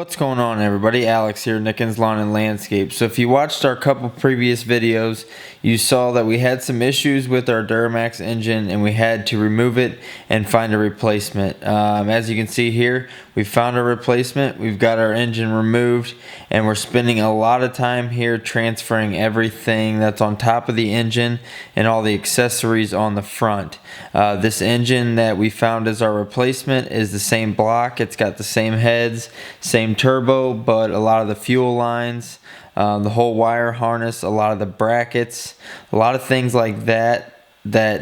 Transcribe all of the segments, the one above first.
What's going on, everybody? Alex here, Nickens Lawn and Landscape. So if you watched our couple previous videos, you saw that we had some issues with our Duramax engine and we had to remove it and find a replacement. As you can see here, we found a replacement. We've got our engine removed and we're spending a lot of time here transferring everything that's on top of the engine and all the accessories on the front. This engine that we found as our replacement is the same block. It's got the same heads, same turbo, but a lot of the fuel lines, the whole wire harness, a lot of the brackets, a lot of things like that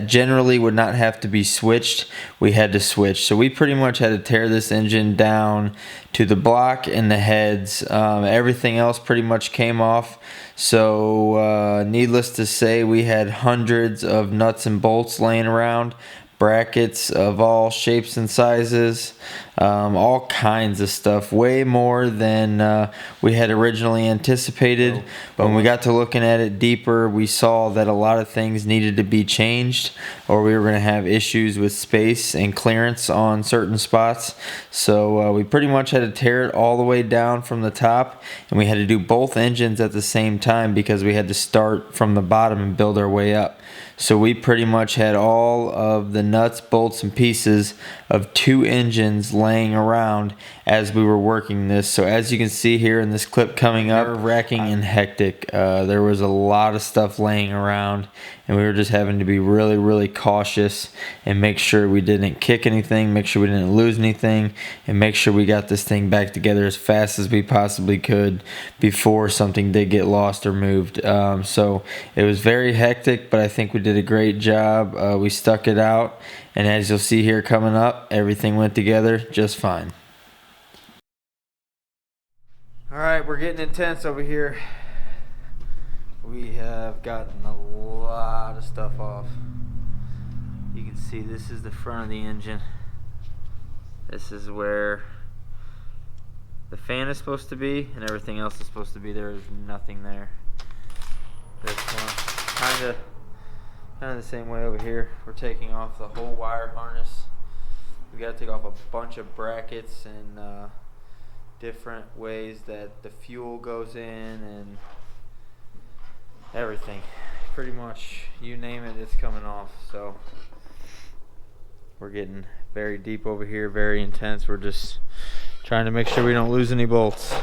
generally would not have to be switched, we had to switch. So we pretty much had to tear this engine down to the block and the heads. Everything else pretty much came off. So needless to say, we had hundreds of nuts and bolts laying around, brackets of all shapes and sizes, all kinds of stuff, way more than we had originally anticipated. But when we got to looking at it deeper, we saw that a lot of things needed to be changed, or we were going to have issues with space and clearance on certain spots. So we pretty much had to tear it all the way down from the top, and we had to do both engines at the same time because we had to start from the bottom and build our way up. So we pretty much had all of the nuts, bolts, and pieces of two engines laying around as we were working this. So as you can see here in this clip coming up, nerve-wracking and hectic. There was a lot of stuff laying around, and we were just having to be really cautious and make sure we didn't kick anything, make sure we didn't lose anything, and make sure we got this thing back together as fast as we possibly could before something did get lost or moved. So it was very hectic, but I think we did a great job. We stuck it out, and as you'll see here coming up, everything went together just fine. Alright, we're getting intense over here. We have gotten a lot of stuff off. You can see this is the front of the engine. This is where the fan is supposed to be, and everything else is supposed to be. There is nothing there. This one, kind of the same way over here. We're taking off the whole wire harness. We got to take off a bunch of brackets and different ways that the fuel goes in and everything. Pretty much, you name it, it's coming off. So we're getting very deep over here, very intense. We're just trying to make sure we don't lose any bolts.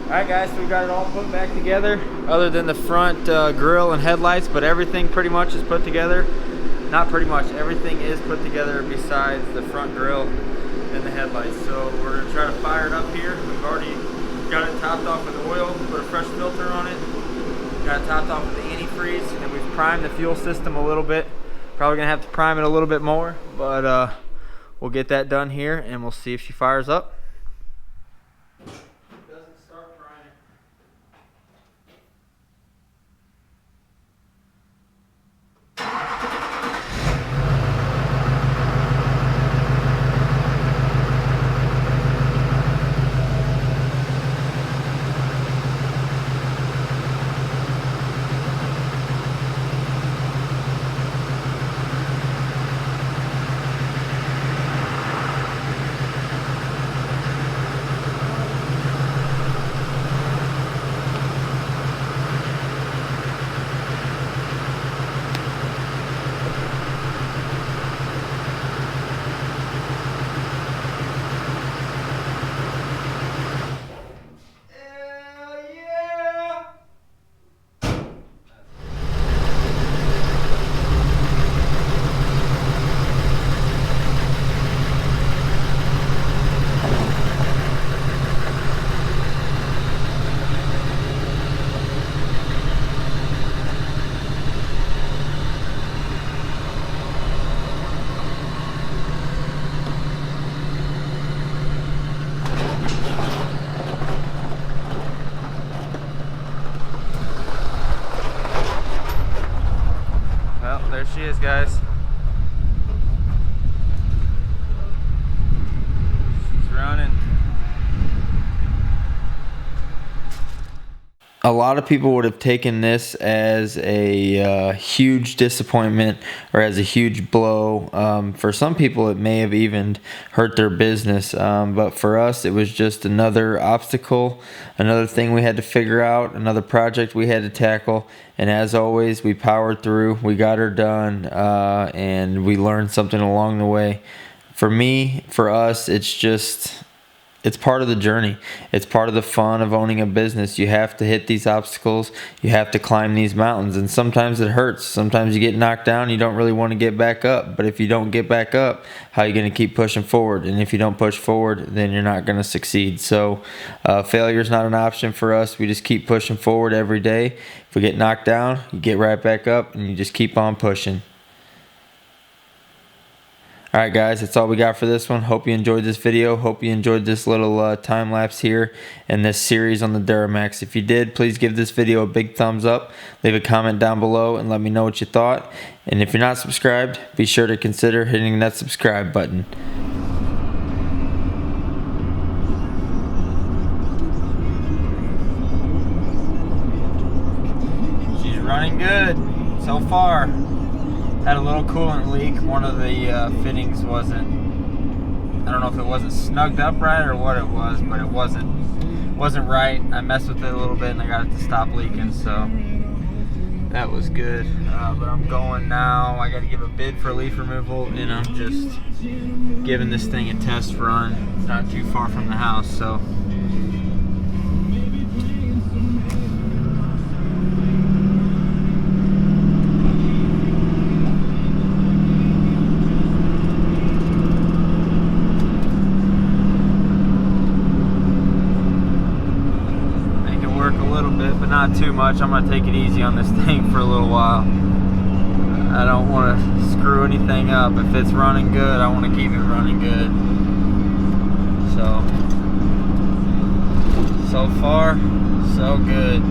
Alright guys, so we got it all put back together, other than the front grill and headlights, but everything pretty much is put together. Not pretty much, everything is put together besides the front grill and the headlights. So we're going to try to fire it up here. We've already got it topped off with oil, put a fresh filter on it, got it topped off with the antifreeze, and we've primed the fuel system a little bit. Probably going to have to prime it a little bit more, but we'll get that done here and we'll see if she fires up. There she is, guys. She's running. A lot of people would have taken this as a huge disappointment or as a huge blow. For some people, it may have even hurt their business. But for us, it was just another obstacle, another thing we had to figure out, another project we had to tackle. And as always, we powered through, we got her done, and we learned something along the way. For me, for us, it's part of the journey. It's part of the fun of owning a business. You have to hit these obstacles. You have to climb these mountains. And sometimes it hurts. Sometimes you get knocked down. You don't really want to get back up. But if you don't get back up, how are you going to keep pushing forward? And if you don't push forward, then you're not going to succeed. So failure is not an option for us. We just keep pushing forward every day. If we get knocked down, you get right back up and you just keep on pushing. Alright guys, that's all we got for this one. Hope you enjoyed this video. Hope you enjoyed this little time lapse here and this series on the Duramax. If you did, please give this video a big thumbs up. Leave a comment down below and let me know what you thought. And if you're not subscribed, be sure to consider hitting that subscribe button. She's running good so far. Had a little coolant leak. One of the fittings wasn't, I don't know if it wasn't snugged up right or what it was, but it wasn't right. I messed with it a little bit and I got it to stop leaking, so that was good. But I'm going now. I got to give a bid for leaf removal, and I'm just giving this thing a test run. It's not too far from the house, so but not too much. I'm gonna take it easy on this thing for a little while. I don't want to screw anything up. If it's running good, I want to keep it running good. So far, so good.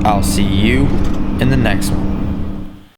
I'll see you in the next one.